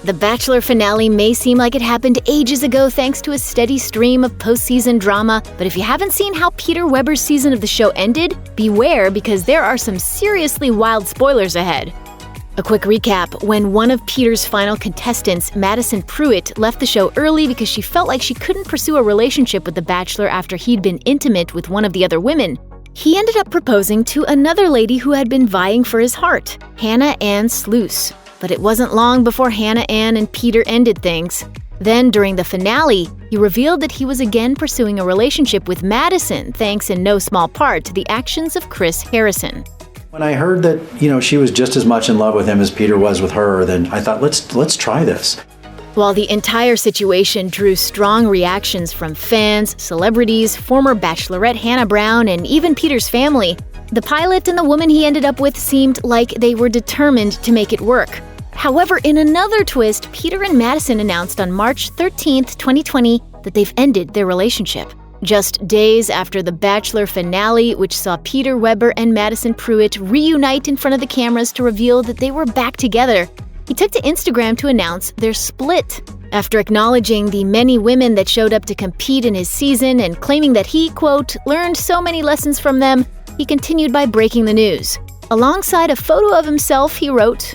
The Bachelor finale may seem like it happened ages ago thanks to a steady stream of postseason drama, but if you haven't seen how Peter Weber's season of the show ended, beware because there are some seriously wild spoilers ahead. A quick recap: when one of Peter's final contestants, Madison Prewett, left the show early because she felt like she couldn't pursue a relationship with The Bachelor after he'd been intimate with one of the other women, he ended up proposing to another lady who had been vying for his heart, Ann Sluss. But it wasn't long before Ann and Peter ended things. Then, during the finale, he revealed that he was again pursuing a relationship with Madison, thanks in no small part to the actions of Chris Harrison. When I heard that, she was just as much in love with him as Peter was with her, then I thought, let's try this. While the entire situation drew strong reactions from fans, celebrities, former Bachelorette Hannah Brown, and even Peter's family, the pilot and the woman he ended up with seemed like they were determined to make it work. However, in another twist, Peter and Madison announced on March 13, 2020, that they've ended their relationship. Just days after the Bachelor finale, which saw Peter Weber and Madison Prewett reunite in front of the cameras to reveal that they were back together, he took to Instagram to announce their split. After acknowledging the many women that showed up to compete in his season and claiming that he, quote, learned so many lessons from them, he continued by breaking the news. Alongside a photo of himself, he wrote,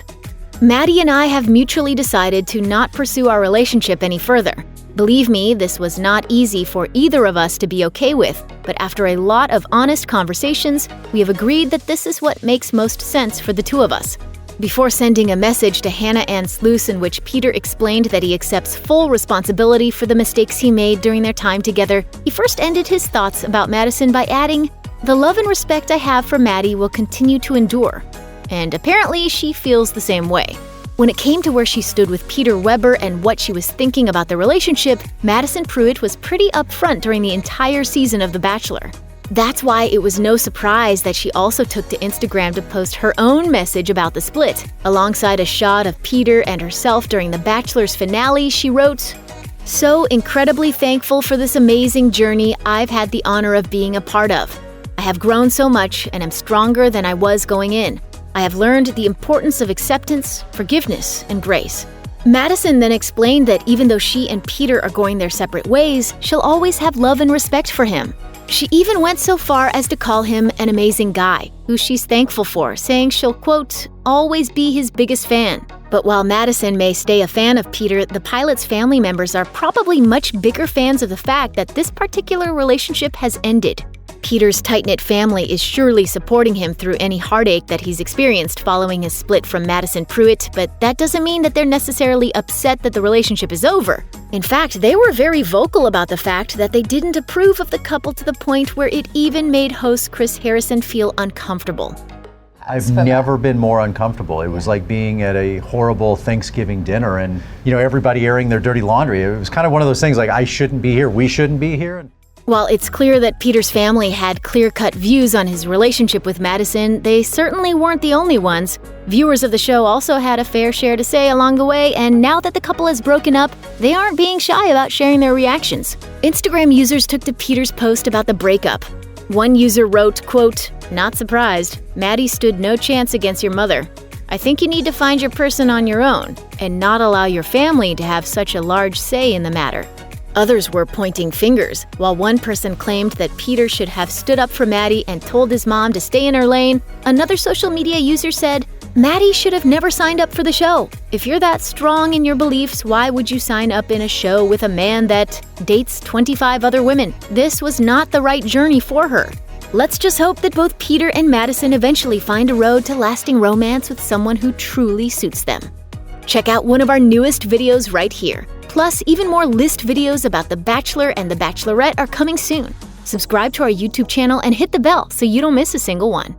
"Maddie and I have mutually decided to not pursue our relationship any further. Believe me, this was not easy for either of us to be okay with, but after a lot of honest conversations, we have agreed that this is what makes most sense for the two of us." Before sending a message to Ann Sluss in which Peter explained that he accepts full responsibility for the mistakes he made during their time together, he first ended his thoughts about Madison by adding, "The love and respect I have for Maddie will continue to endure." And apparently she feels the same way. When it came to where she stood with Peter Weber and what she was thinking about the relationship, Madison Prewett was pretty upfront during the entire season of The Bachelor. That's why it was no surprise that she also took to Instagram to post her own message about the split. Alongside a shot of Peter and herself during The Bachelor's finale, she wrote, "So incredibly thankful for this amazing journey I've had the honor of being a part of. I have grown so much and am stronger than I was going in. I have learned the importance of acceptance, forgiveness, and grace." Madison then explained that even though she and Peter are going their separate ways, she'll always have love and respect for him. She even went so far as to call him an amazing guy, who she's thankful for, saying she'll, quote, always be his biggest fan. But while Madison may stay a fan of Peter, the pilot's family members are probably much bigger fans of the fact that this particular relationship has ended. Peter's tight-knit family is surely supporting him through any heartache that he's experienced following his split from Madison Prewett, but that doesn't mean that they're necessarily upset that the relationship is over. In fact, they were very vocal about the fact that they didn't approve of the couple to the point where it even made host Chris Harrison feel uncomfortable. I've never been more uncomfortable. It was like being at a horrible Thanksgiving dinner and, everybody airing their dirty laundry. It was kind of one of those things like, I shouldn't be here, we shouldn't be here. While it's clear that Peter's family had clear-cut views on his relationship with Madison, they certainly weren't the only ones. Viewers of the show also had a fair share to say along the way, and now that the couple has broken up, they aren't being shy about sharing their reactions. Instagram users took to Peter's post about the breakup. One user wrote, quote, "Not surprised. Maddie stood no chance against your mother. I think you need to find your person on your own, and not allow your family to have such a large say in the matter." Others were pointing fingers. While one person claimed that Peter should have stood up for Maddie and told his mom to stay in her lane, another social media user said, "Maddie should have never signed up for the show. If you're that strong in your beliefs, why would you sign up in a show with a man that dates 25 other women? This was not the right journey for her." Let's just hope that both Peter and Madison eventually find a road to lasting romance with someone who truly suits them. Check out one of our newest videos right here. Plus, even more list videos about The Bachelor and The Bachelorette are coming soon. Subscribe to our YouTube channel and hit the bell so you don't miss a single one.